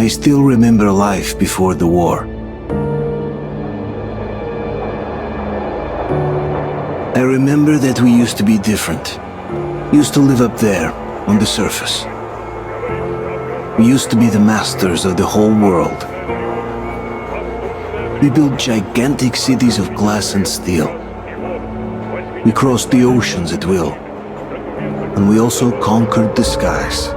I still remember life before the war. I remember that we used to be different. Used to live up there, on the surface. We used to be the masters of the whole world. We built gigantic cities of glass and steel. We crossed the oceans at will. And we also conquered the skies.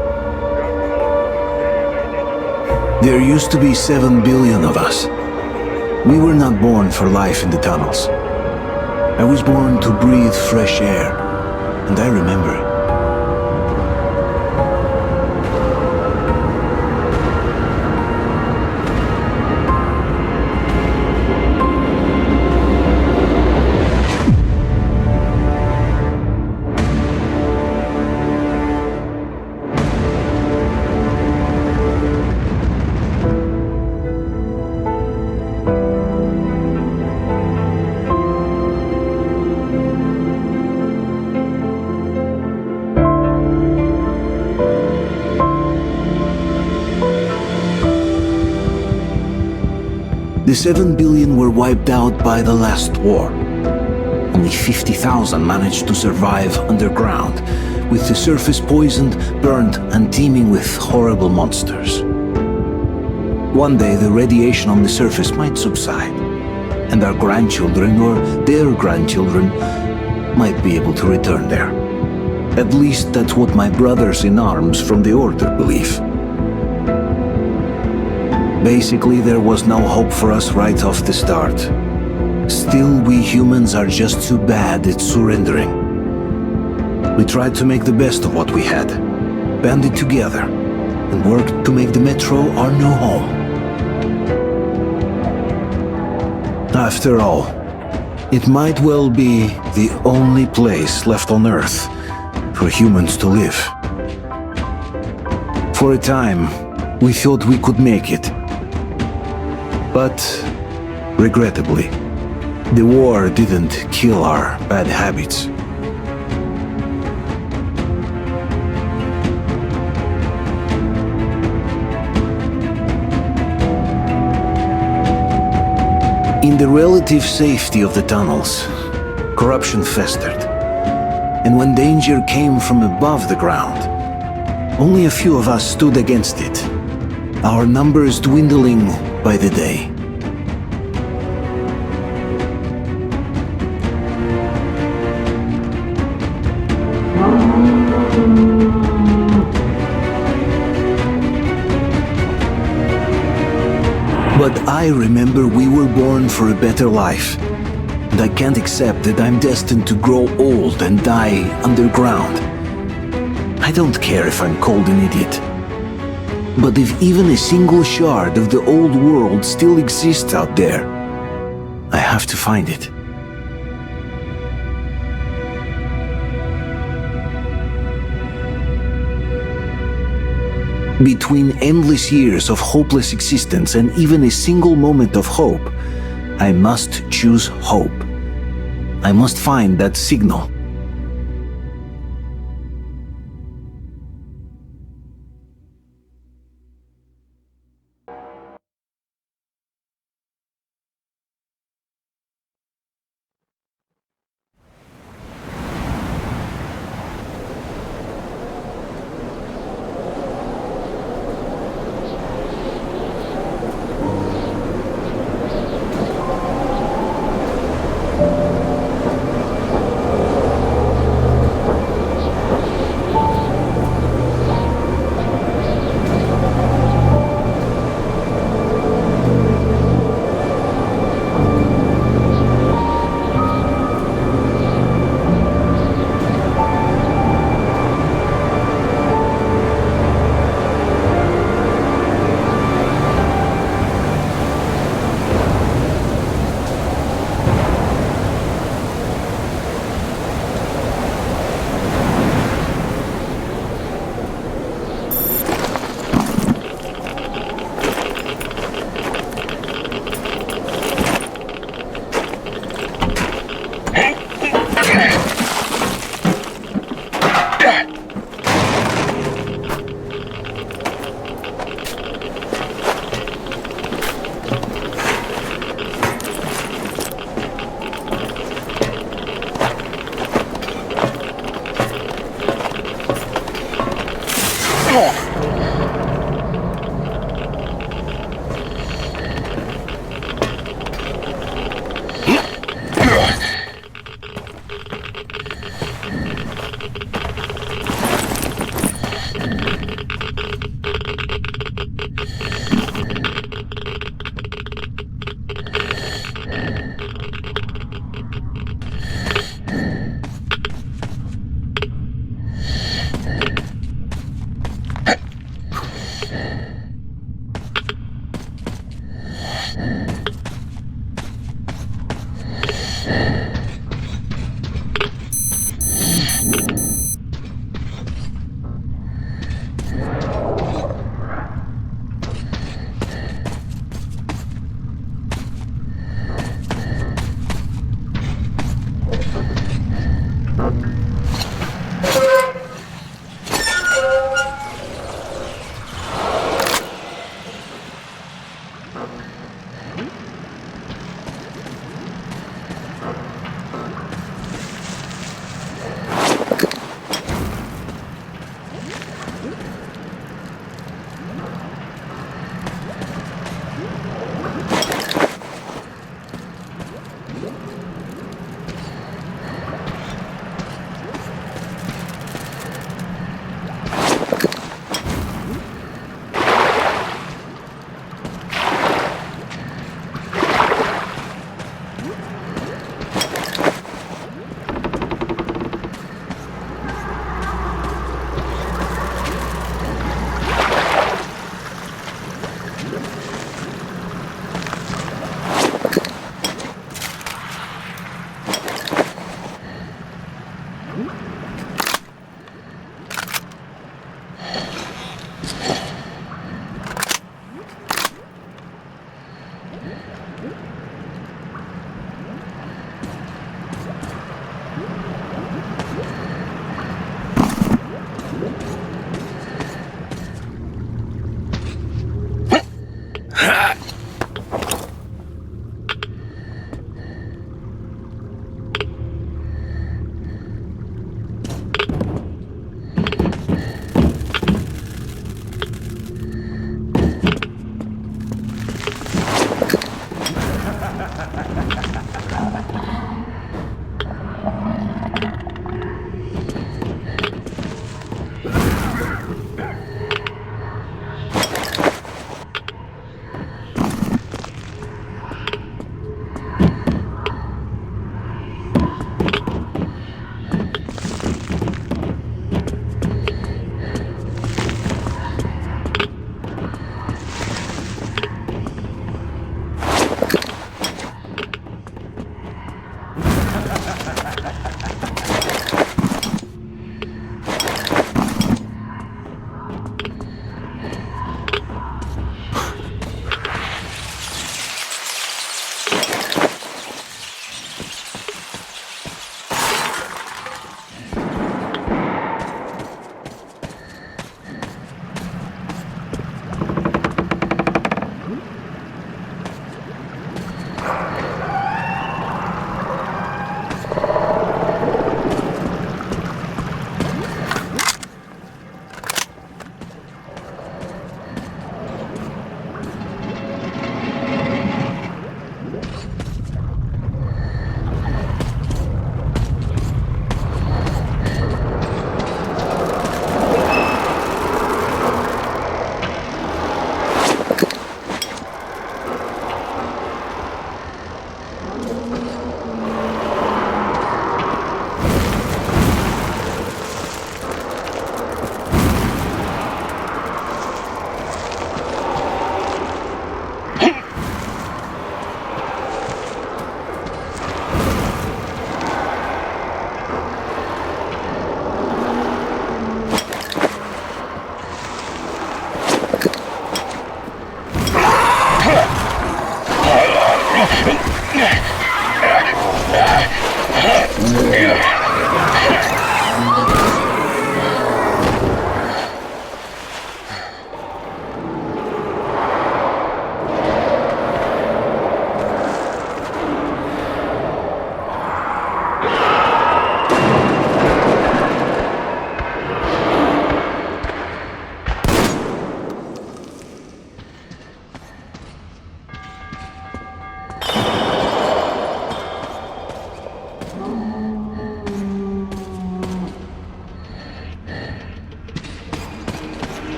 There used to be 7 billion of us. We were not born for life in the tunnels. I was born to breathe fresh air, and I remember it. The 7 billion were wiped out by the last war. Only 50,000 managed to survive underground, with the surface poisoned, burnt, and teeming with horrible monsters. One day the radiation on the surface might subside, and our grandchildren or their grandchildren might be able to return there. At least that's what my brothers in arms from the Order believe. Basically, there was no hope for us right off the start. Still, we humans are just too bad at surrendering. We tried to make the best of what we had, banded together, and worked to make the Metro our new home. After all, it might well be the only place left on Earth for humans to live. For a time, we thought we could make it. But, regrettably, the war didn't kill our bad habits. In the relative safety of the tunnels, corruption festered. And when danger came from above the ground, only a few of us stood against it, our numbers dwindling by the day. But I remember we were born for a better life, and I can't accept that I'm destined to grow old and die underground. I don't care if I'm called an idiot. But if even a single shard of the old world still exists out there, I have to find it. Between endless years of hopeless existence and even a single moment of hope, I must choose hope. I must find that signal.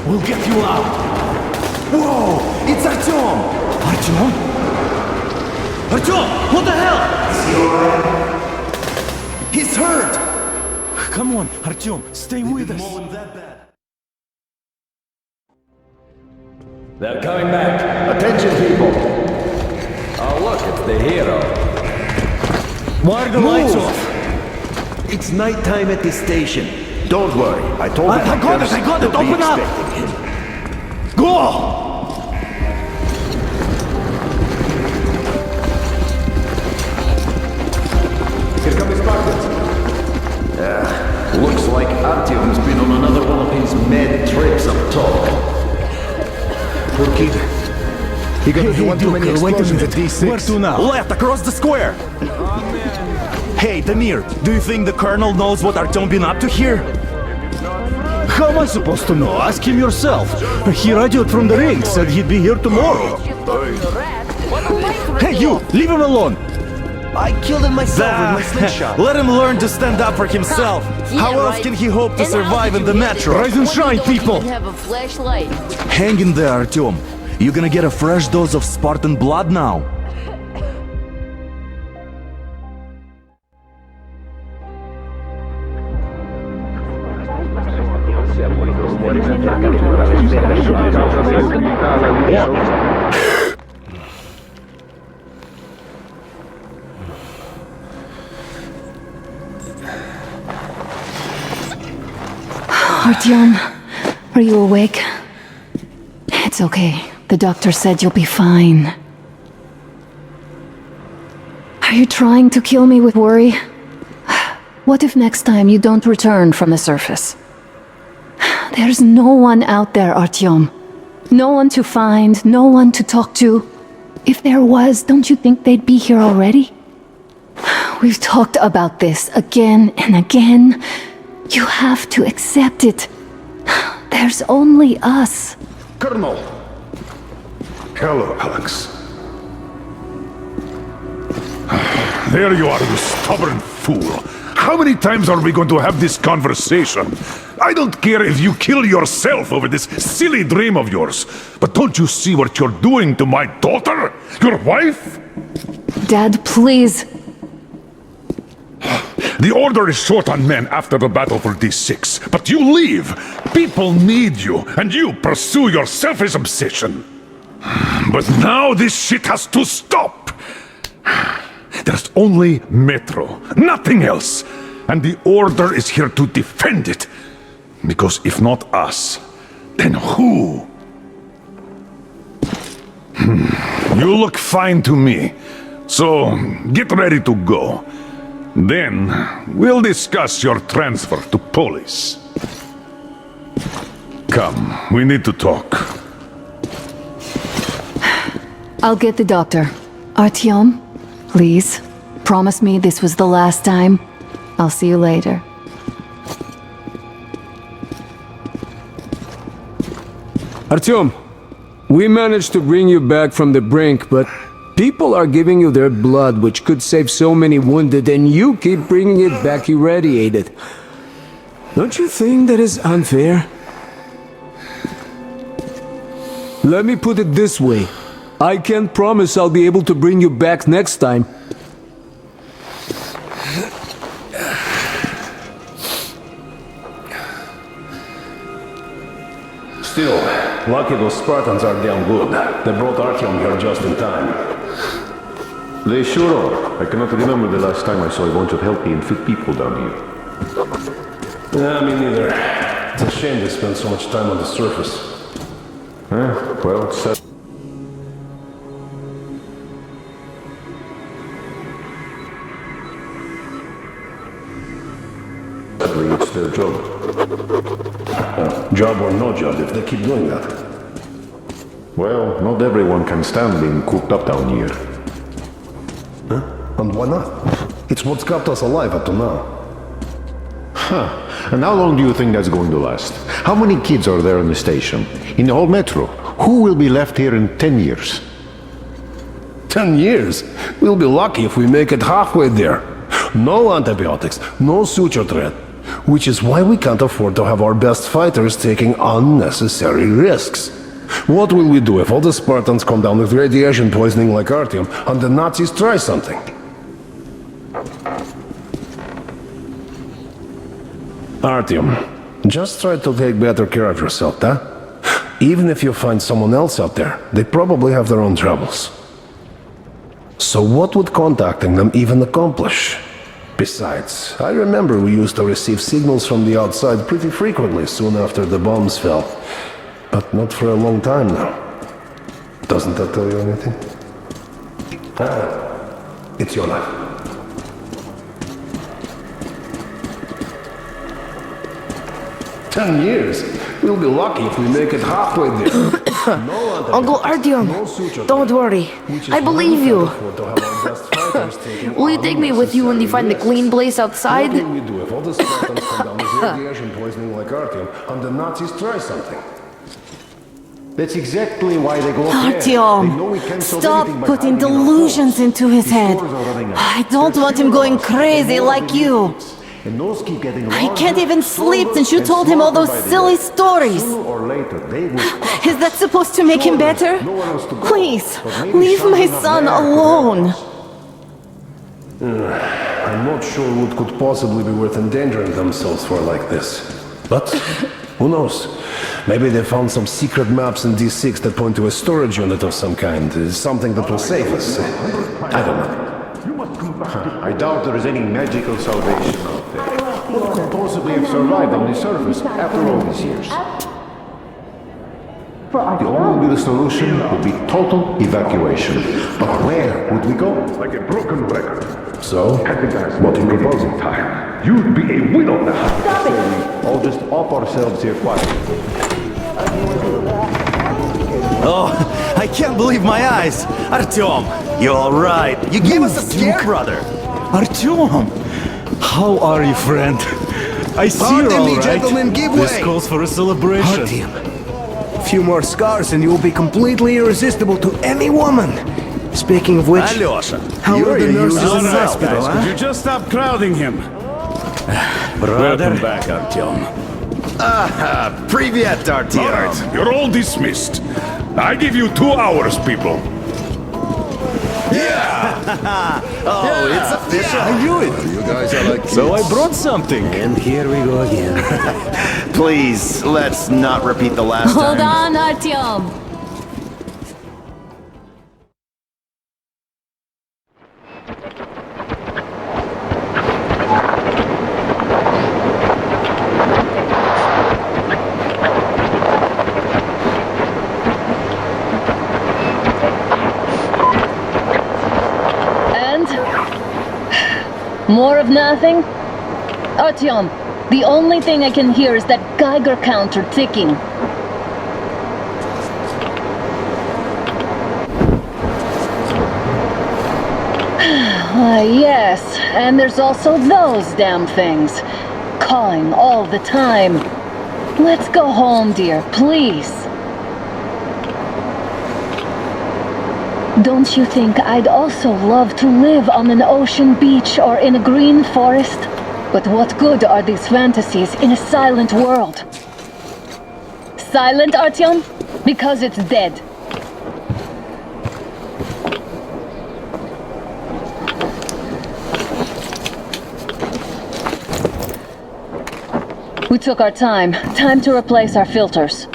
We'll get you out. Whoa! It's Artyom! Artyom? Artyom! What the hell? Is he alright? He's hurt! Come on, Artyom, stay with us. That bad. They're coming back. Attention, people. Oh, look, it's the hero. Why are the lights off? It's nighttime at this station. Don't worry, I told the doctors I got it, they'll be open up! expecting him. Go! Here come the Spartans. Looks like Artyom's been on another one of his mad trips up top. Poor kid. He got into one too many explosions at D6. Where to now? Left, across the square! Hey, Damir, do you think the Colonel knows what Artyom been up to here? How am I supposed to know? Ask him yourself. He radioed from the ring, said he'd be here tomorrow. Hey, you! Leave him alone! I killed him myself with my slingshot. Let him learn to stand up for himself. How else can he hope to survive in the metro? Rise and shine, people! Have a flashlight. Hang in there, Artyom. You're gonna get a fresh dose of Spartan blood now. Artyom, are you awake? It's okay. The doctor said you'll be fine. Are you trying to kill me with worry? What if next time you don't return from the surface? There's no one out there, Artyom. No one to find, no one to talk to. If there was, don't you think they'd be here already? We've talked about this again and again. You have to accept it. There's only us. Colonel! Hello, Alex. There you are, you stubborn fool. How many times are we going to have this conversation? I don't care if you kill yourself over this silly dream of yours, but don't you see what you're doing to my daughter? Your wife? Dad, please. The Order is short on men after the battle for D6, but you leave. People need you, and you pursue your selfish obsession. But now this shit has to stop. There's only Metro, nothing else. And the Order is here to defend it. Because if not us, then who? You look fine to me. So, get ready to go. Then, we'll discuss your transfer to Polis. Come, we need to talk. I'll get the doctor. Artyom, please. promise me this was the last time? I'll see you later. Artyom, we managed to bring you back from the brink, but people are giving you their blood, which could save so many wounded, and you keep bringing it back irradiated. Don't you think that is unfair? Let me put it this way. I can't promise I'll be able to bring you back next time. Still, lucky those Spartans are damn good. They brought Artyom here just in time. They sure are. I cannot remember the last time I saw a bunch of healthy and fit people down here. Yeah, me neither. It's a shame they spend so much time on the surface. Well, sad. Sadly, it's their job. Job or no job, if they keep doing that. Well, not everyone can stand being cooped up down here. And why not? It's what's kept us alive up to now. And how long do you think that's going to last? How many kids are there in the station? In the whole metro? Who will be left here in 10 years? 10 years? We'll be lucky if we make it halfway there. No antibiotics, no suture thread. Which is why we can't afford to have our best fighters taking unnecessary risks. What will we do if all the Spartans come down with radiation poisoning like Artyom and the Nazis try something? Artyom, just try to take better care of yourself, huh? Even if you find someone else out there, they probably have their own troubles. So what would contacting them even accomplish? Besides, I remember we used to receive signals from the outside pretty frequently soon after the bombs fell. But not for a long time now. Doesn't that tell you anything? It's your life. "10 years? We'll be lucky if we make it halfway there." Uncle Artyom, don't worry. I believe you. Will you take me with you when you find the clean place outside? What will we do if all the Spartans come down with radiation poisoning like Artyom and the Nazis try something? That's exactly why they go up there. They know we Artyom, can't solve stop anything by putting hiding in our delusions homes. into his His head. stores are running out. I don't want him going crazy like you. And those keep getting I larger, can't even sleep stronger, since you and told him all those smarter by the silly day. stories. Sooner or later, they will crush Is that supposed to make him Sure, better? no one else to go. Please, But maybe leave my someone up son there could alone. I'm not sure what could possibly be worth endangering themselves for like this. But who knows? Maybe they found some secret maps in D6 that point to a storage unit of some kind. Something that will save us. I don't know. I doubt there is any magical salvation out there. What could possibly have survived on the surface after all these years? The only real solution would be total evacuation. But where would we go? Like a broken record. So, what are you proposing? You'd be a widow now. I'll just off ourselves here quietly. Oh, I can't believe my eyes! Artyom, you're alright. You gave us a scare, brother. Artyom, how are you, friend? I see you're Pardon me, alright. gentlemen, give This way. calls for a celebration. Artyom, a few more scars and you will be completely irresistible to any woman. Speaking of which, Alyosha, how you're are the a nurses usual in the suspect. hospital, huh? Could you just stop crowding him? Brother. Welcome back, Artyom. Привет, Artyom. All right, you're all dismissed. I give you 2 hours, people. Oh, it's official. I knew it. You guys are like So I brought something. And here we go again. Please, let's not repeat the last Hold time. on, Artyom. And? More of nothing? Artyom, the only thing I can hear is that Geiger counter ticking. Yes, and there's also those damn things. Calling all the time. Let's go home, dear, please. Don't you think I'd also love to live on an ocean beach or in a green forest? But what good are these fantasies in a silent world? Silent, Artyom? Because it's dead. We took our time. Time to replace our filters.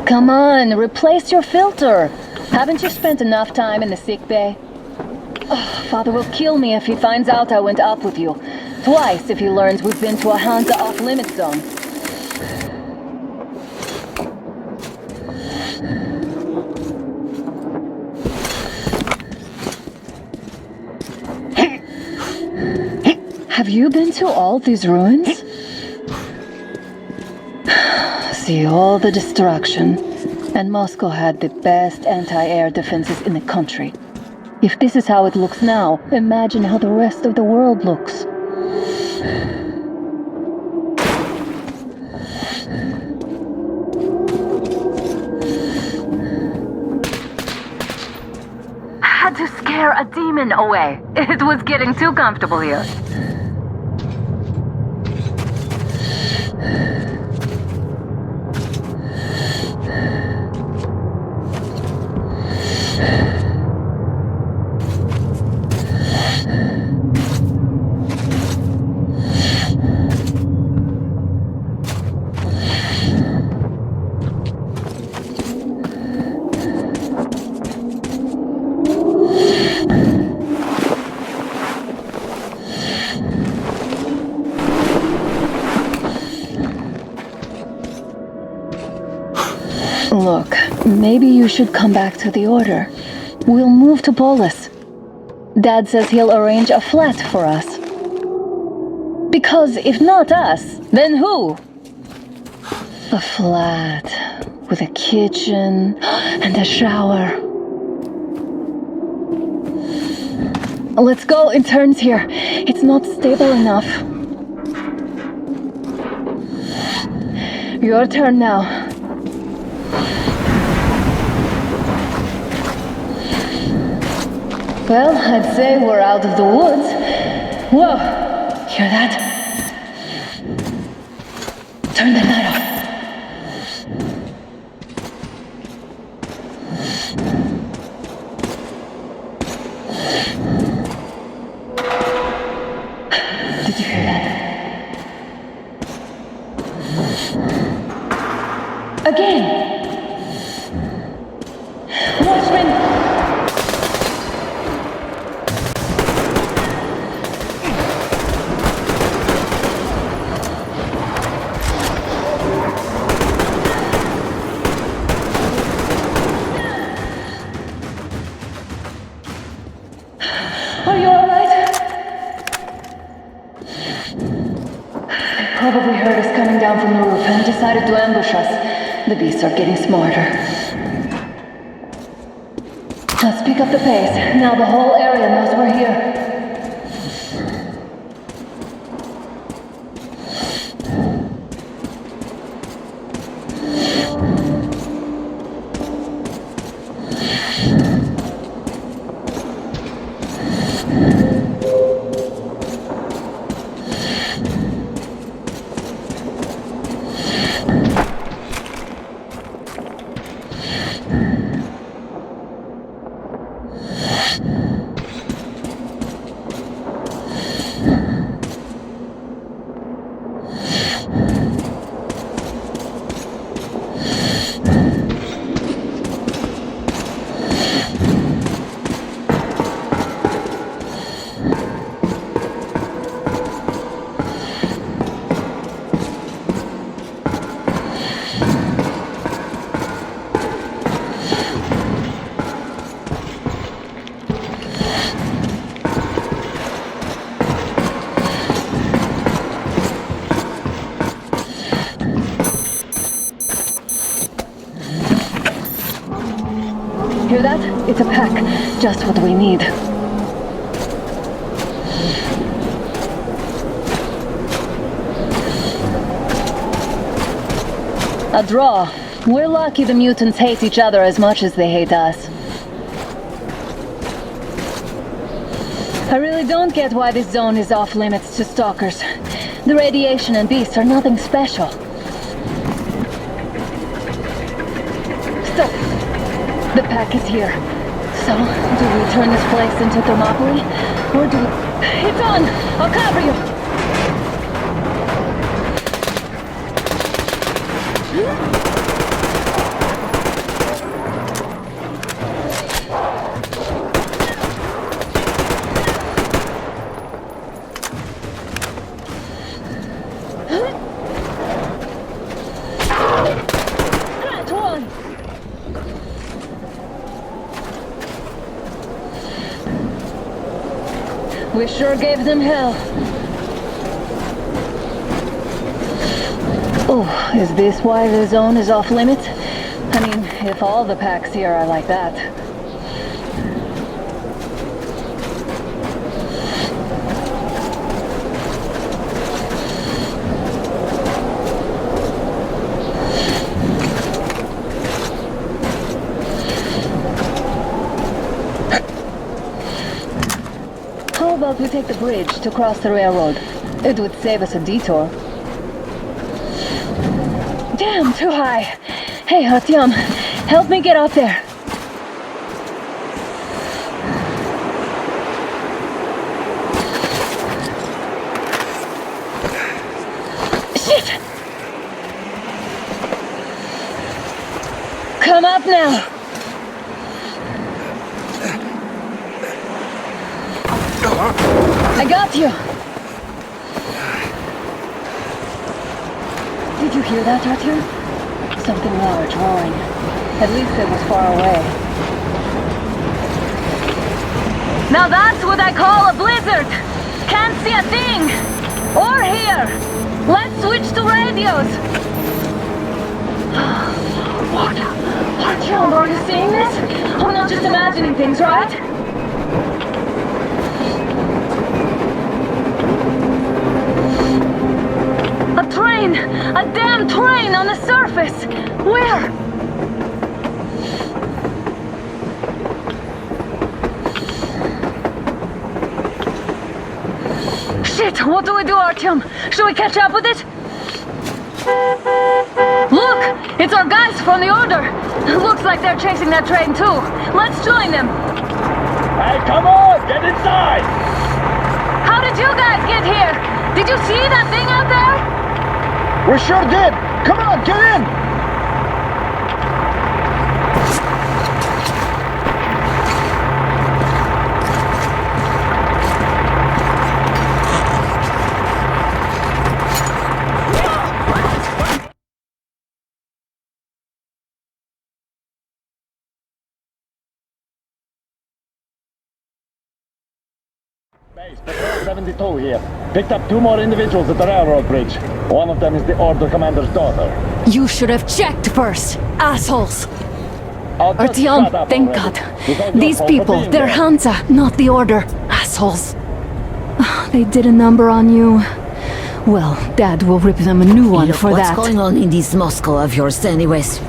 Come on, replace your filter. Haven't you spent enough time in the sick bay? Oh, Father will kill me if he finds out I went up with you. Twice if he learns we've been to a Hansa off-limits zone. Have you been to all these ruins? See all the destruction. And Moscow had the best anti-air defenses in the country. If this is how it looks now, imagine how the rest of the world looks. Had to scare a demon away. It was getting too comfortable here. Look, maybe you should come back to the Order. We'll move to Polis. Dad says he'll arrange a flat for us. Because if not us, then who? A flat with a kitchen and a shower. Let's go in turns here. It's not stable enough. Your turn now. Well, I'd say we're out of the woods. Whoa! Hear that? Turn the light off. Did you hear that? Again! Watchman! Are you alright? They probably heard us coming down from the roof and decided to ambush us. The beasts are getting smarter. Let's pick up the pace. Now the whole area knows we're here. Hear that? It's a pack. Just what we need. A draw. We're lucky the mutants hate each other as much as they hate us. I really don't get why this zone is off limits to stalkers. The radiation and beasts are nothing special. So, the pack is here. So, do we turn this place into Thermopylae? Or do we... It's on! I'll cover you! We sure gave them hell. Oh, is this why the zone is off limits? I mean, if all the packs here are like that. How about we take the bridge to cross the railroad? It would save us a detour. Damn, too high. Hey, Artyom, help me get up there. Shit! Come up now. I got you! Did you hear that, Artyom? Something large roaring. At least it was far away. Now that's what I call a blizzard! Can't see a thing! Or hear! Let's switch to radios! What? Artyom, are you seeing this? I'm not just imagining things, right? A train! A damn train on the surface! Where? Shit! What do we do, Artyom? Should we catch up with it? Look! It's our guys from the Order! Looks like they're chasing that train too. Let's join them! Hey, come on! Get inside! How did you guys get here? Did you see that thing out there? We sure did! Come on, get in! Base, Patrol 72 here. Picked up 2 more individuals at the railroad bridge. One of them is the Order Commander's daughter. You should have checked first, assholes! I'll just Artyom, shut up thank already. God. It's not your These fault for people, being they're there. Hansa, not the Order. Assholes. They did a number on you. Well, Dad will rip them a new one for What's that. going on in this Moscow of yours anyways?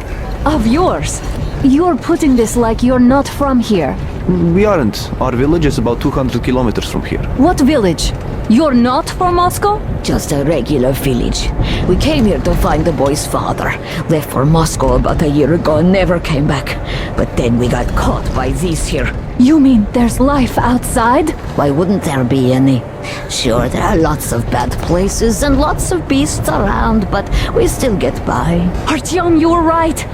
Of yours? You're putting this like you're not from here. We aren't. Our village is about 200 kilometers from here. What village? You're not from Moscow? Just a regular village. We came here to find the boy's father. Left for Moscow about a year ago and never came back. But then we got caught by these here. You mean there's life outside? Why wouldn't there be any? Sure, there are lots of bad places and lots of beasts around, but we still get by. Artyom, you were right.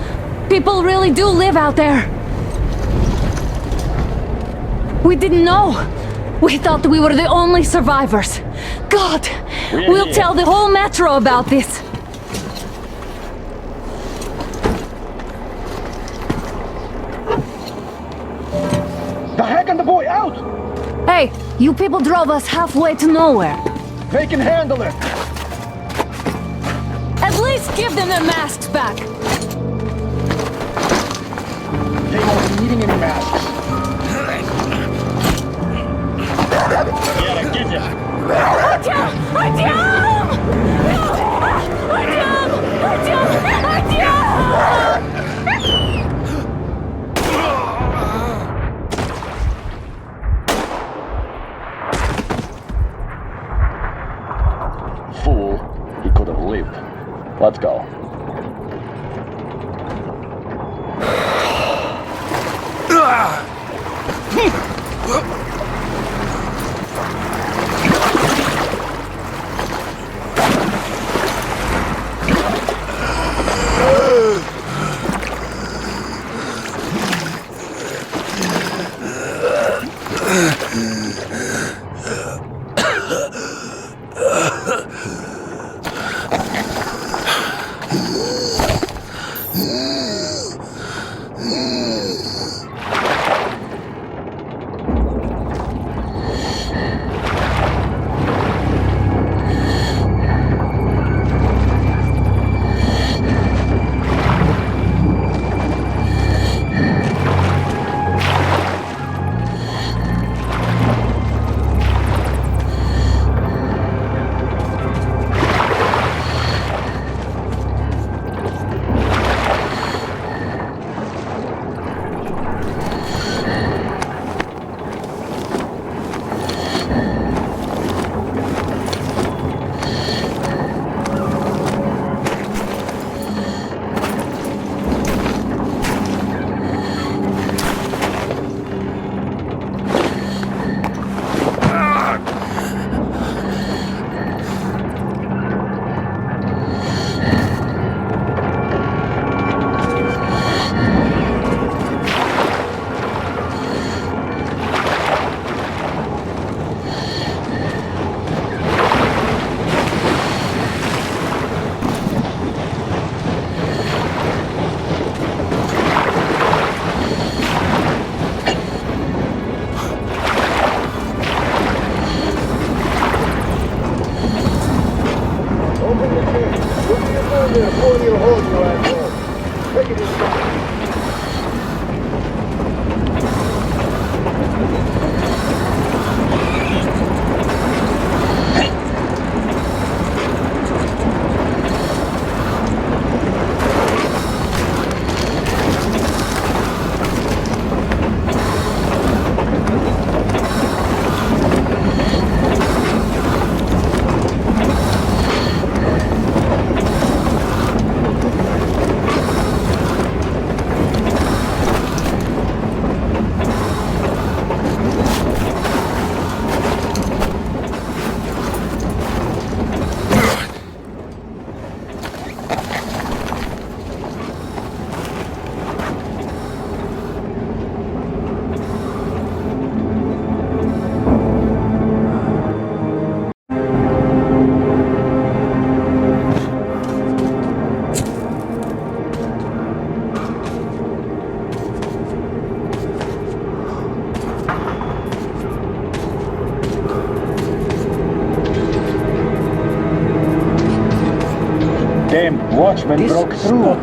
People really do live out there. We didn't know. We thought we were the only survivors. God, we'll tell the whole metro about this. The heck and the boy out! Hey, you people drove us halfway to nowhere. They can handle it! At least give them their masks back. They won't be needing any masks. Yeah, get you. Артём! Артём! Артём! Артём! Fool. He could have lived. Let's go. Watchmen broke through.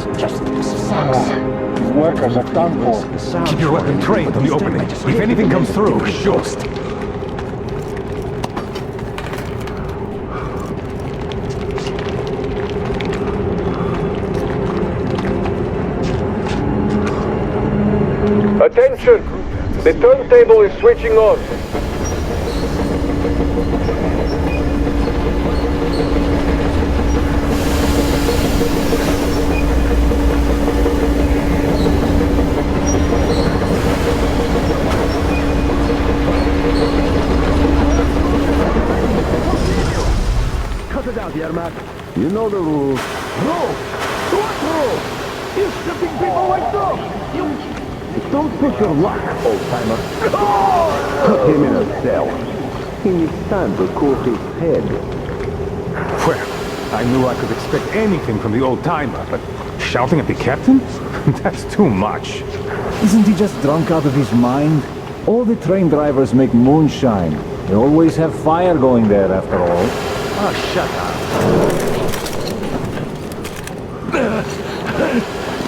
Workers are done for. Keep your weapon trained on the opening. If anything comes through, shoot. Attention! The turntable is switching on. Cut it out, Yermak. You know the rules. Rules? What rules? You're stripping people like dogs! Don't push your luck, old-timer. Put him in a cell. He needs time to cool his head. Well, I knew I could expect anything from the old-timer, but shouting at the captain? That's too much. Isn't he just drunk out of his mind? All the train drivers make moonshine. They always have fire going there, after all. Oh, shut up.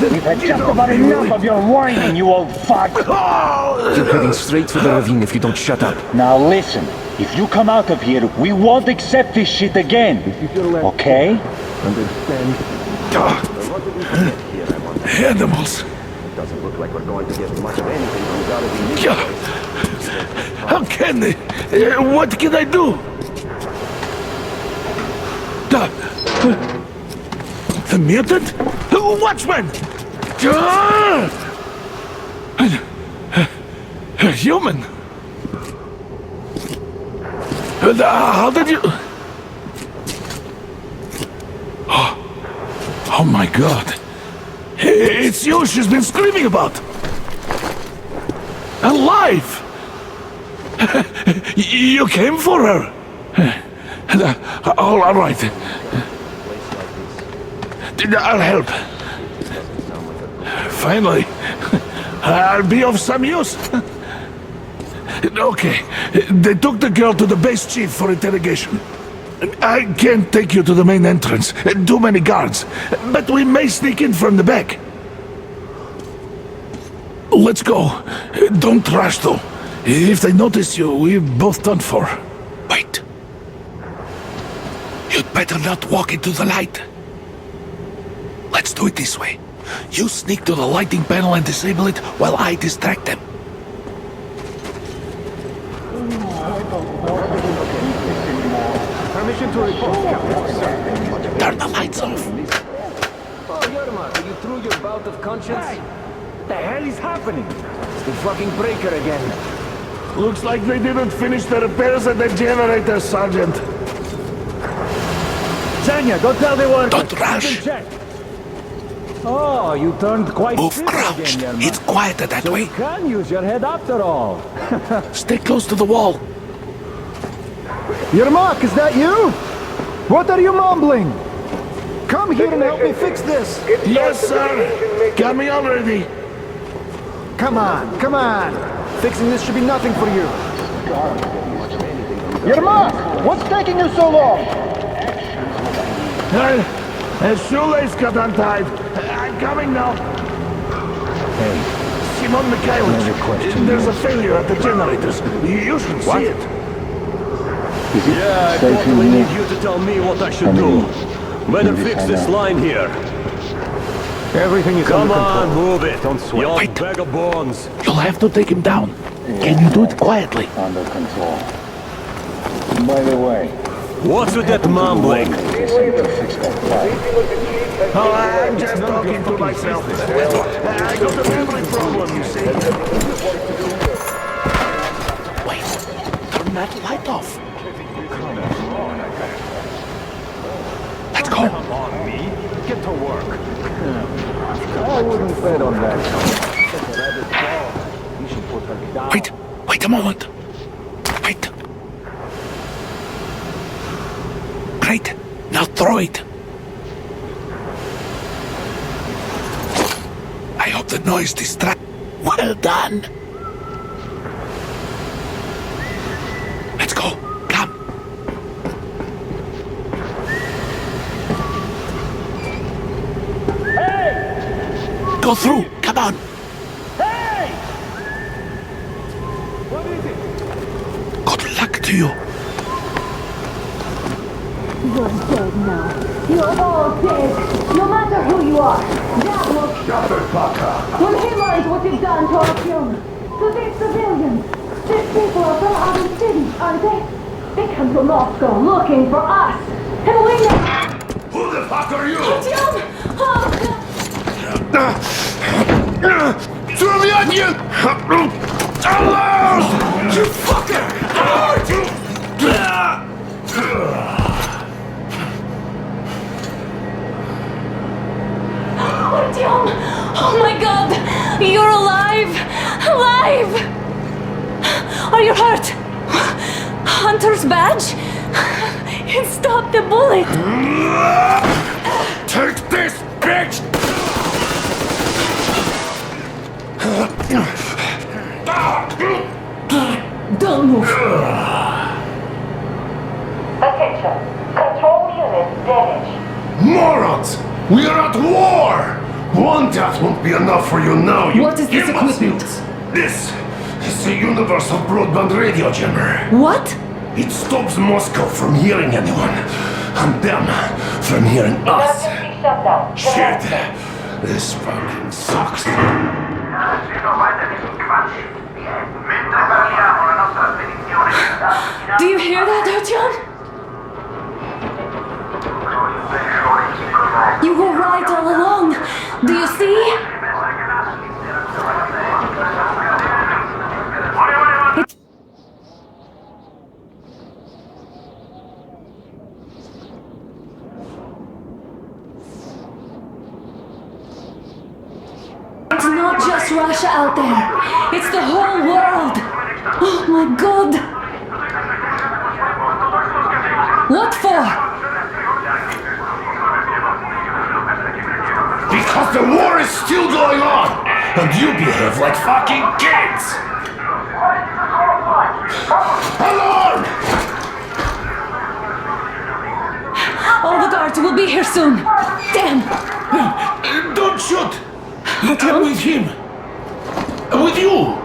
We've had just about enough of your whining, you old fuck! You're heading straight for the ravine if you don't shut up. Now listen, if you come out of here, we won't accept this shit again. Okay? Understand? Animals! Doesn't look like we're going to get much of anything from God of the How can they? What can I do? The mutant? Watchman! A human? How did you... Oh my god. It's you she's been screaming about. Alive! You came for her. All right. I'll help. Finally, I'll be of some use. Okay, they took the girl to the base chief for interrogation. I can't take you to the main entrance. Too many guards. But we may sneak in from the back. Let's go. Don't rush, though. If they notice you, we're both done for. Wait. You'd better not walk into the light. Let's do it this way. You sneak to the lighting panel and disable it while I distract them. Permission to report, Captain. Turn the lights off. Oh, Yerma, are you through your bout of conscience? Hey! What the hell is happening? It's the fucking breaker again. Looks like they didn't finish the repairs at the generator, Sergeant. Zanya, go tell the workers. Don't rush. Check. Oh, you turned quite Move civil crouched. again, Yerma. It's quieter that So way. you can use your head after all. Stay close to the wall. Yermak, is that you? What are you mumbling? Come here and help me fix this. Yes, sir. Coming already. Come on, come on. Fixing this should be nothing for you. Yermak, what's taking you so long? A shoelace got untied. I'm coming now. Hey, Simon Mikhailovich, there's a failure at the generators. You should see it. Yeah, I totally need you to tell me what I should do. Better fix this line here. Everything is Come under on, control. move it. Don't sweat. You Wait. bag of bones. You'll have to take him down. Can you do it quietly? Under control. By the way, What's with that mumbling? Oh, I'm just talking to myself. I got a memory problem, you see. Wait, turn that light off. Let's go. Come on, me. Get to work. I wouldn't bet on that. You should put her down. Wait a moment. Wait. Great. Now throw it. I hope the noise distracts. Well done. Let's go. Come. hey! Go through. Come on. Hey! What is it? Good luck to you. You're dead now. You're all dead. No matter who you are. That will... When he learns what you've done to our children, to these civilians, these people are from other cities, aren't they? They come to Moscow looking for us. And we know... Who the fuck are you? Artyom! Throw the onion! Alone! You fucker! Artyom! Oh my god! You're alive! Alive! Are you hurt? Hunter's badge? It stopped the bullet! Take this, bitch! Don't move! Attention. Control unit damaged. Morons! We are at war! One death won't be enough for you now, you What is this equipment? This is a universal broadband radio jammer. What? It stops Moscow from hearing anyone, and them from hearing us. Shit! This fucking sucks. Do you hear that, Artyom? You were right all along. Do you see? It's not just Russia out there. It's the whole world. Oh my God. What for? Because the war is still going on, and you behave like fucking kids! Alarm! All the guards will be here soon. Damn! Don't shoot! I'm with him. I'm with you.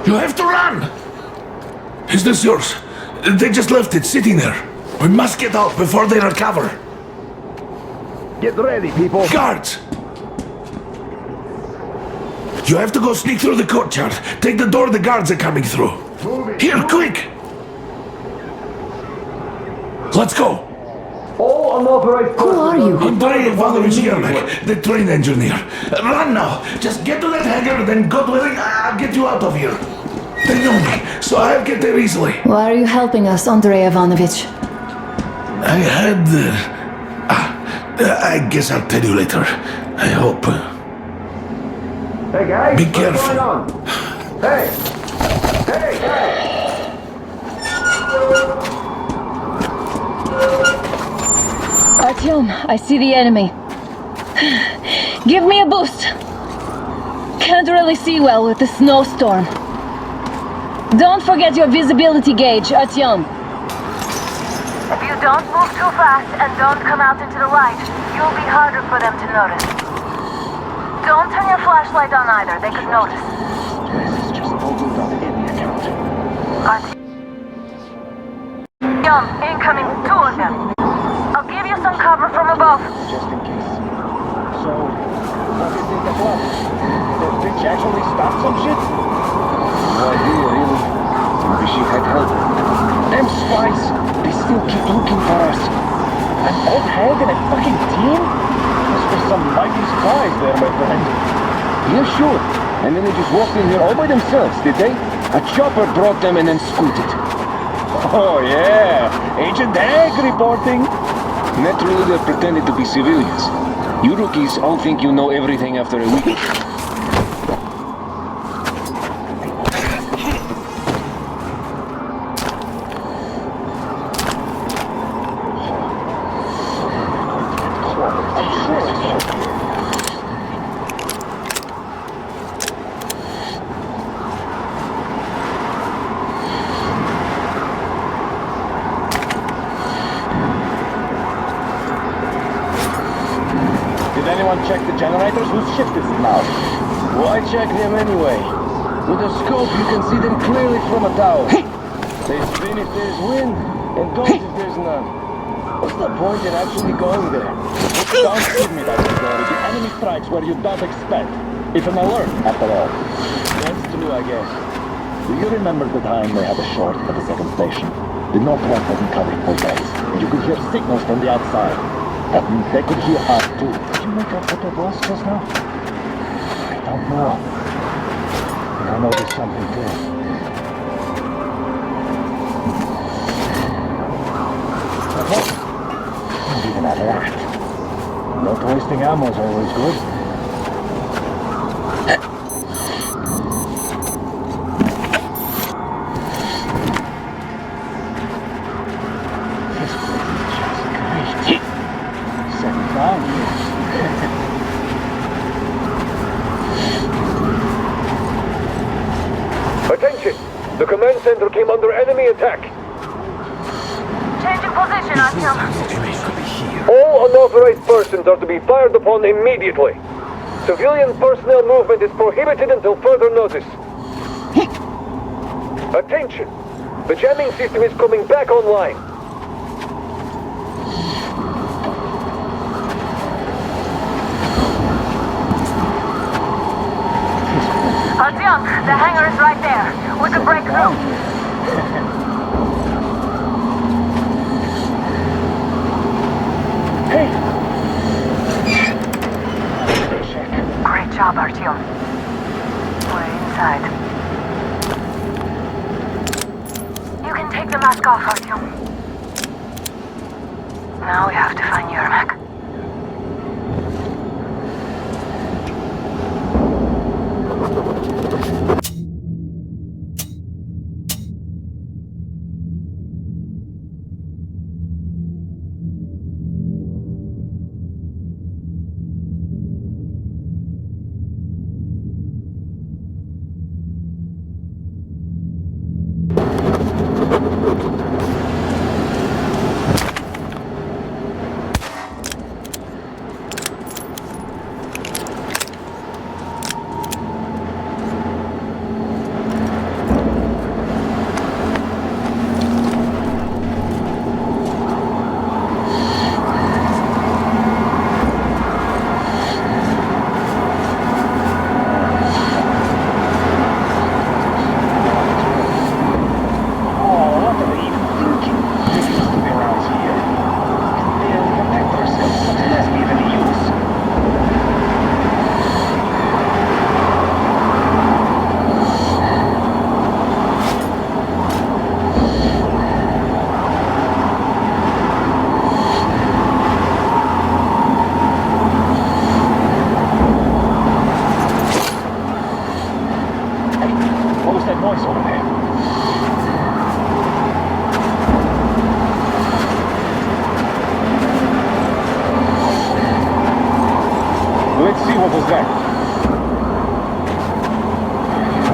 You have to run. Is this yours? They just left it sitting there. We must get out before they recover. Get ready, people. Guards! You have to go sneak through the courtyard. Take the door the guards are coming through. Here, quick! Let's go! All unauthorized. Who are you? Andrei Ivanovich Yermak, the train engineer. Run now! Just get to that hangar, then God willing, I'll get you out of here. They know me, so I'll get there easily. Why are you helping us, Andrei Ivanovich? I had... I guess I'll tell you later. I hope. Hey guys, Be what's careful. going on? Hey! Hey, guys! Artyom, I see the enemy. Give me a boost. Can't really see well with the snowstorm. Don't forget your visibility gauge, Artyom. If you don't move too fast and don't come out into the light, you'll be harder for them to notice. Don't turn your flashlight on either, they could notice. Artyom, incoming, 2 of them. I'll give you some cover from above. Just in case. So, what is in the plan? Did Bitch actually stop some shit? No idea, really. Maybe she had help. Them spies, they still keep looking for us. An old hag and a fucking team? Those were some mighty spies there, my friend. Yeah, sure. And then they just walked in here all by themselves, did they? A chopper brought them and then scooted. Oh, yeah. Agent Hag reporting. Naturally, they're pretending to be civilians. You rookies all think you know everything after a week. Check the generators? Whose shift is it now? Why check them anyway? With a scope you can see them clearly from a tower. They spin if there's wind, and don't if there's none. What's the point in actually going there? Don't give me that story. The enemy strikes where you don't expect. It's an alert, after all. That's true, I guess. Do you remember the time they had a short at the second station? The northwest wasn't covered for days, and you could hear signals from the outside. That means they could hear us too. Did you make out what that was just now? I don't know. But I know there's something to it. Not even at that. Not wasting ammo is always good. Attention! The command center came under enemy attack. Changing position, Artyom. All All unauthorized persons are to be fired upon immediately. Civilian personnel movement is prohibited until further notice. Attention! The jamming system is coming back online. Artyom, the hangar is right there. We could break through. Great job, Artyom. We're inside. You can take the mask off, Artyom. Now we have to find Yermak.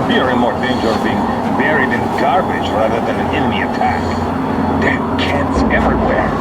We are in more danger of being buried in garbage rather than an enemy attack. Damn cats everywhere.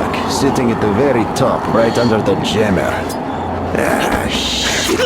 Yermak, sitting at the very top, right under the jammer. Ah, shit.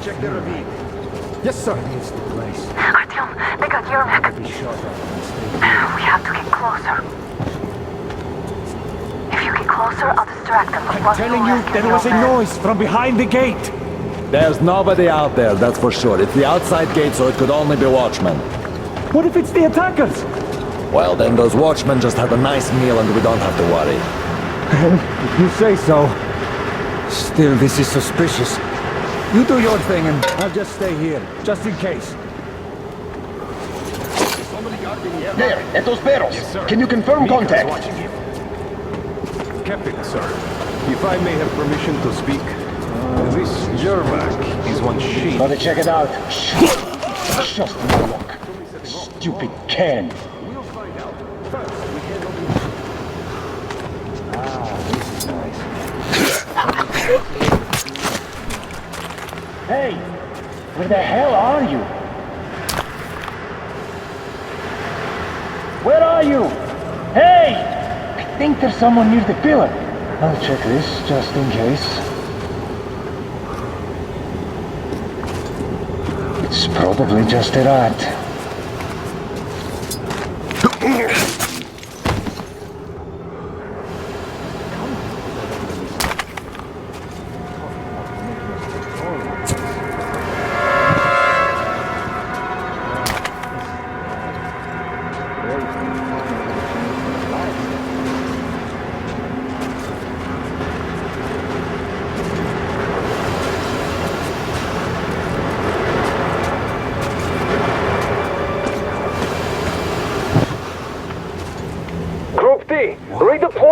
Check the ravine. Yes, sir. It's the place. Artyom, they got Yermak. We have to get closer. If you get closer, I'll distract them. I'm telling you, there was a noise from behind the gate. There's nobody out there, that's for sure. It's the outside gate, so it could only be watchmen. What if it's the attackers? Well, then those watchmen just had a nice meal and we don't have to worry. If you say so. Still, this is suspicious. You do your thing and I'll just stay here, just in case. There, at those barrels. Yes, can you confirm contact? Captain, sir, if I may have permission to speak, this Yermak is one shame. Gotta check it out. Just look. Stupid can. We'll find out. First, we head over. This is nice. Hey, where the hell are you? Where are you? Hey! I think there's someone near the pillar. I'll check this just in case. It's probably just a rat.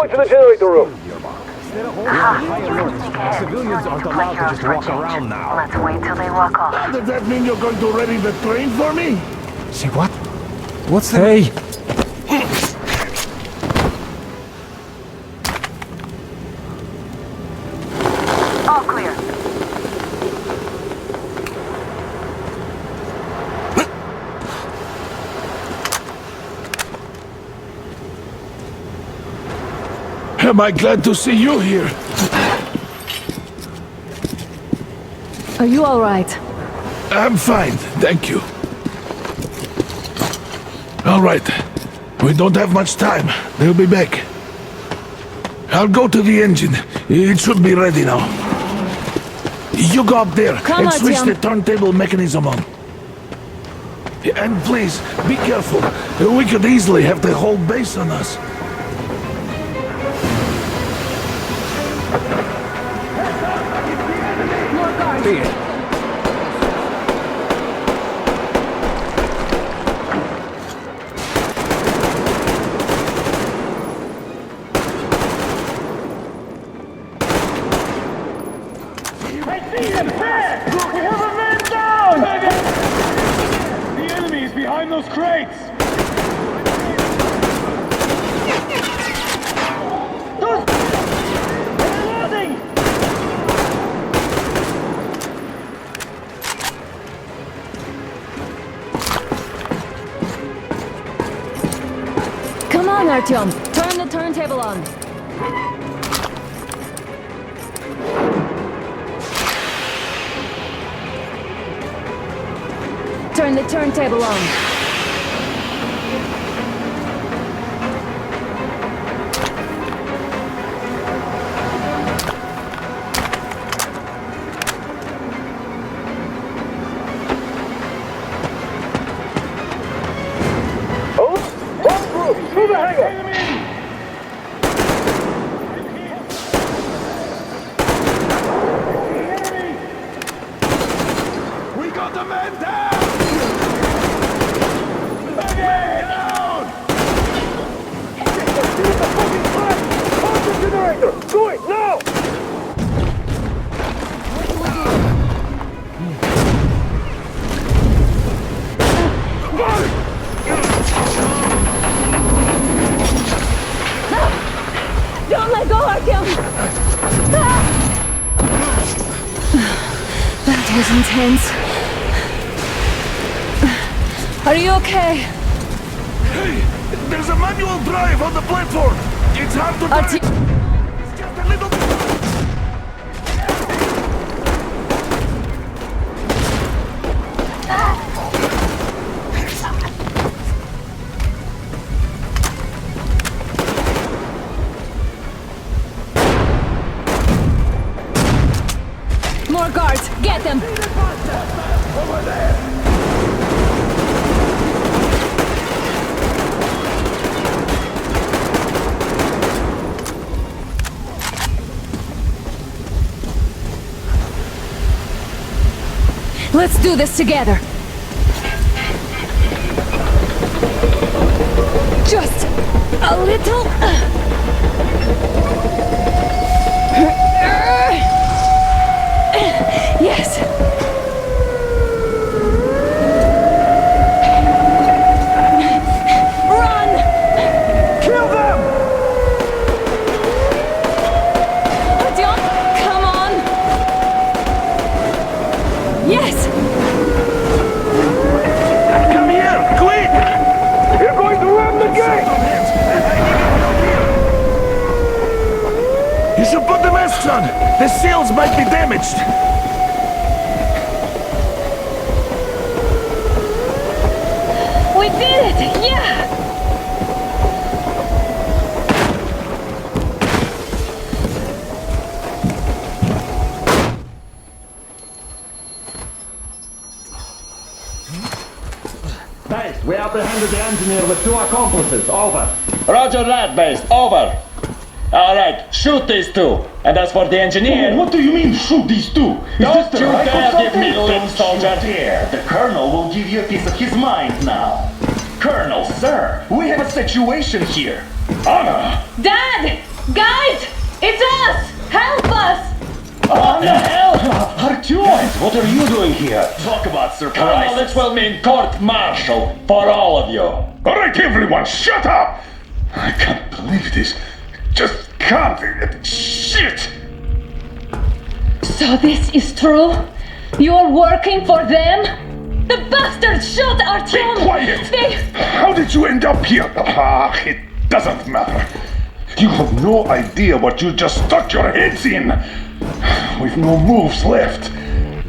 point to the generator room. Civilians aren't allowed to just walk around now. Let's wait till they walk off. Does that mean you're going to ready the train for me? Say what? What's the... Hey! All clear. Am I glad to see you here? Are you all right? I'm fine, thank you. All right. We don't have much time. They'll be back. I'll go to the engine. It should be ready now. You go up there Come and on, switch Tim. the turntable mechanism on. And please, be careful. We could easily have the whole base on us. Behind those crates! Come on, Artyom. Turn the turntable on. Turn the turntable on. Through the hangar! We got the man down! Generator! Do it now! Don't let go, Artyom! That was intense. Are you okay? Hey! There's a manual drive on the platform! It's hard to drive! It's just a little bit... More guards! Get them! Over there! Let's do this together! Just a little... Yes! Run! Kill them! Artyom, come on! Yes! Come here, quick! You're going to ram the gate! You should put the masks on! The seals might be damaged! We did it! Yeah! Base, we apprehended the engineer with 2 accomplices. Over. Roger that, base. Over. Alright, shoot these 2. And as for the engineer... What do you mean, shoot these 2? Don't you dare give me lip, soldier! Here, the Colonel will give you a piece of his mind now. Colonel, sir, we have a situation here. Honor! Dad! Guys! It's us! Help us! What the hell? Artyom! What are you doing here? Talk about surprise. This will mean court-martial for all of you. All right, everyone, shut up! I can't believe this. Just can't. Shit! So this is true? You're working for them? The bastards shot Artyom! Be quiet! They... How did you end up here? It doesn't matter. You have no idea what you just stuck your heads in. We've no moves left.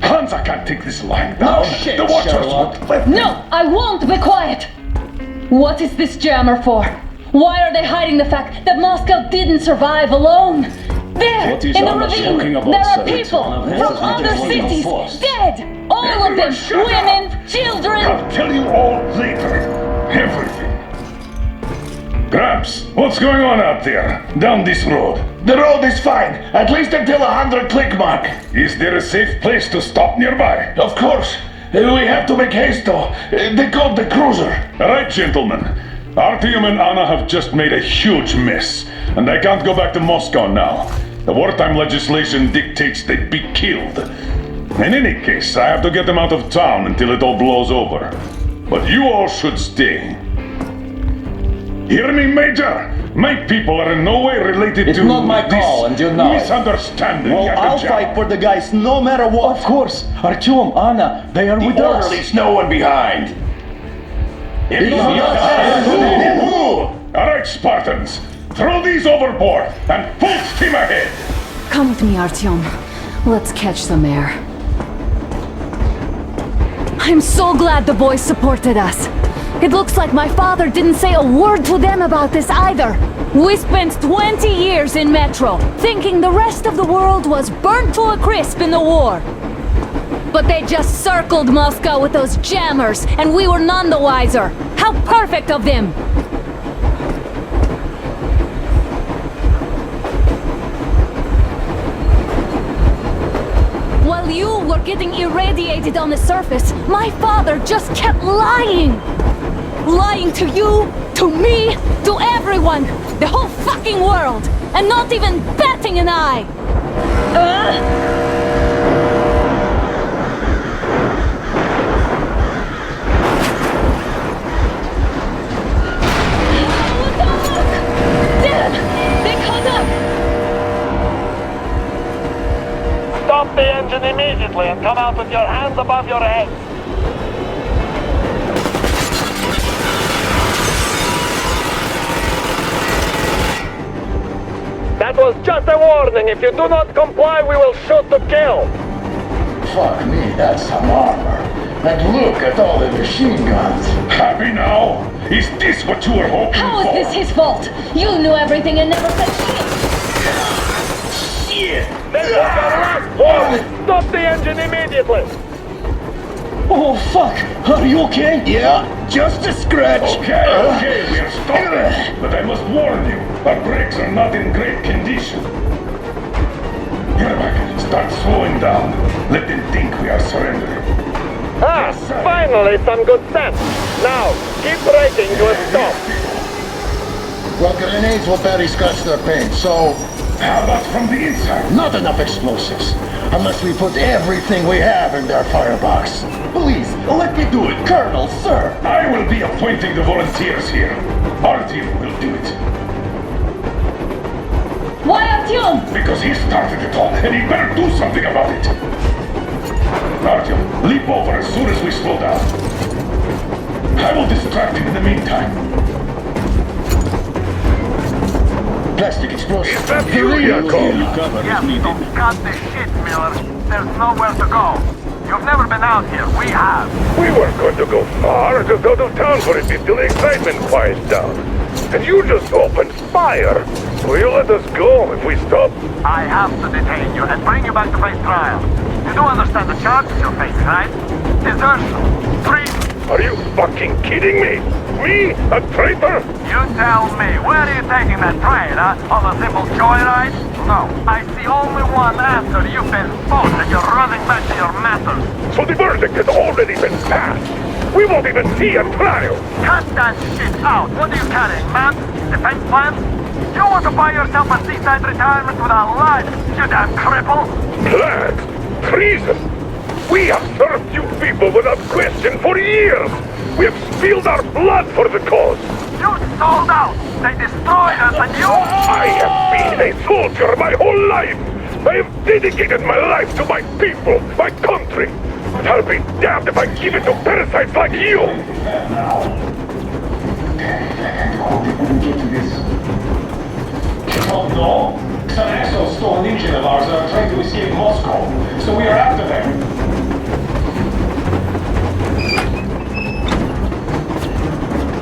Hansa can't take this line down. No shit, the Watchers Sherlock. won't let No, I won't be quiet! What is this jammer for? Why are they hiding the fact that Moscow didn't survive alone? There, What is in the Anna ravine, talking about, there are sir? people It's one of from his other ideas cities, force. dead! All of them, Everyone shut up. women, children! I'll tell you all later. Everything. Gramps, what's going on out there? Down this road? The road is fine, at least until 100 click mark. Is there a safe place to stop nearby? Of course. We have to make haste though. They called the cruiser. All right, gentlemen. Artyom and Anna have just made a huge mess, and I can't go back to Moscow now. The wartime legislation dictates they be killed. In any case, I have to get them out of town until it all blows over. But you all should stay. Hear me, Major? My people are in no way related It's to not my this call, and you know it. misunderstanding. Well, I'll Yakubchak. fight for the guys no matter what. Of course. Artyom, Anna, they are with us. Orderlies, no one behind. All right, Spartans. Throw these overboard and full steam ahead. Come with me, Artyom. Let's catch some air. I'm so glad the boys supported us. It looks like my father didn't say a word to them about this either. We spent 20 years in Metro, thinking the rest of the world was burnt to a crisp in the war. But they just circled Moscow with those jammers, and we were none the wiser. How perfect of them! While you were getting irradiated on the surface, my father just kept lying! Lying to you, to me, to everyone! The whole fucking world! And not even batting an eye! Dad! They caught up! Stop the engine immediately and come out with your hands above your head. That was just a warning. If you do not comply, we will shoot to kill. Fuck me, that's some armor. And look at all the machine guns. Happy now? Is this what you were hoping How for? is this his fault? You knew everything and never said shit! Shit! This is your last warning. Stop the engine immediately. Oh, fuck! Are you okay? Yeah, just a scratch. Okay, we are stopping. But I must warn you, our brakes are not in great condition. Yermak, start slowing down. Let them think we are surrendering. Ah, finally some good sense. Now, keep braking to a stop. Well, grenades will barely scratch their paint, so... How about from the inside? Not enough explosives. Unless we put everything we have in their firebox. Please, let me do it, Colonel, sir. I will be appointing the volunteers here. Artyom will do it. Why Artyom? Because he started it all, and he better do something about it. Artyom, leap over as soon as we slow down. I will distract him in the meantime. Plastic explosion. Is that you, Yakov? Cut the shit, Miller. There's nowhere to go. You've never been out here. We have. We weren't going to go far, just out of town for a bit till the excitement quiets down. And you just opened fire. Will you let us go if we stop? I have to detain you and bring you back to face trial. You do understand the charges you're facing, right? Desertion, treason. Are you fucking kidding me? Me? A traitor? You tell me, where are you taking that train, huh? On a simple joyride? No, I see only one answer. You've been exposed and you're running back to your masters. So the verdict has already been passed. We won't even see a trial. Cut that shit out. What are you carrying, man? Defense plans? You want to buy yourself a seaside retirement with a life, you damn cripple? Lad, treason! We have served you people without question for years! We have spilled our blood for the cause! You sold out! They destroyed us and you... I have been a soldier my whole life! I have dedicated my life to my people, my country! And I'll be damned if I give it to parasites like you! How did we get to this? Oh no! Some assholes stole an engine of ours and are trying to escape Moscow, so we are after them.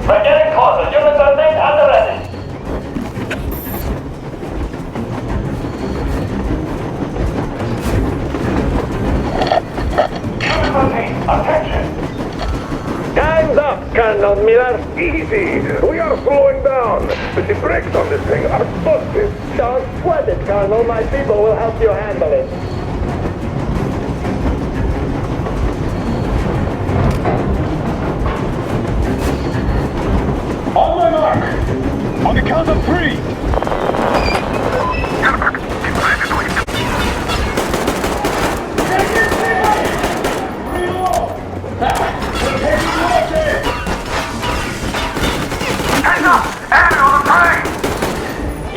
We're getting closer. Units are made and ready. Attention! Time's up, Colonel Miller. Easy. We are slowing down, but the brakes on this thing are busted. Don't sweat it, Colonel. My people will help you handle it. On my mark! On the count of 3!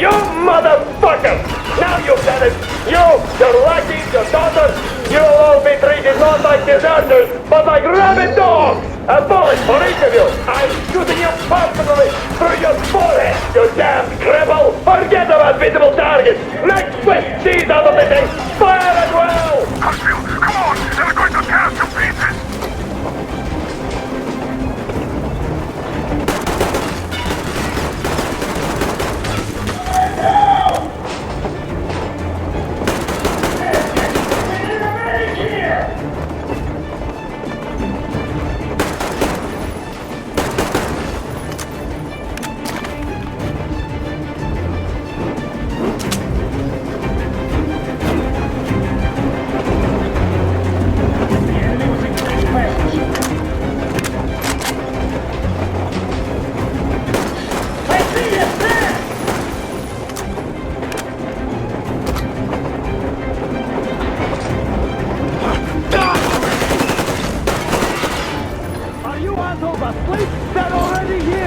You motherfucker! Now you've done it! You, your lackeys, your daughters, you'll all be treated not like deserters, but like rabid dogs! A bullet for each of you! I'm shooting you personally through your forehead, you damn cripple! Forget about visible targets! Let's twist these out of the thing! Fire as well! Crossfield, come on! They're going to tear us to pieces!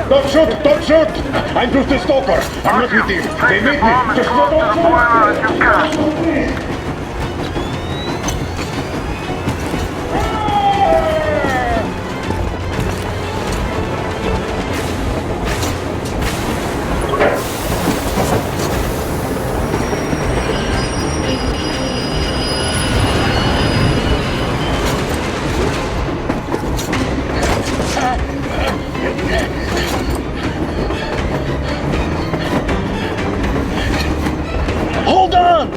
Don't shoot! Don't shoot! I'm Bruce the Stalker. I'm not with you. They made me. Just not Hold on!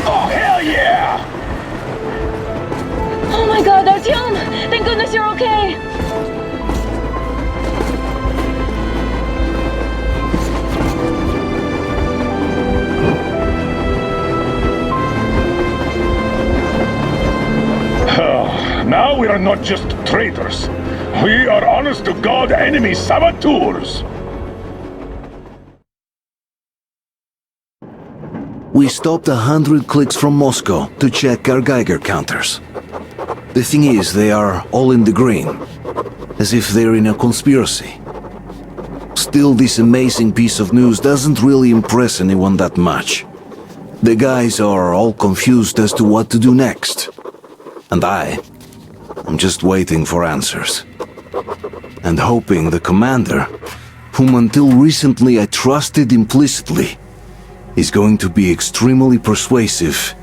Oh, hell yeah! Oh my god, Artyom! Thank goodness you're okay! Now we are not just traitors. We are honest-to-God enemy saboteurs. We stopped 100 clicks from Moscow to check our Geiger counters. The thing is, they are all in the green, as if they're in a conspiracy. Still, this amazing piece of news doesn't really impress anyone that much. The guys are all confused as to what to do next. And I'm just waiting for answers. And hoping the commander, whom until recently I trusted implicitly, is going to be extremely persuasive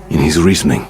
in his reasoning.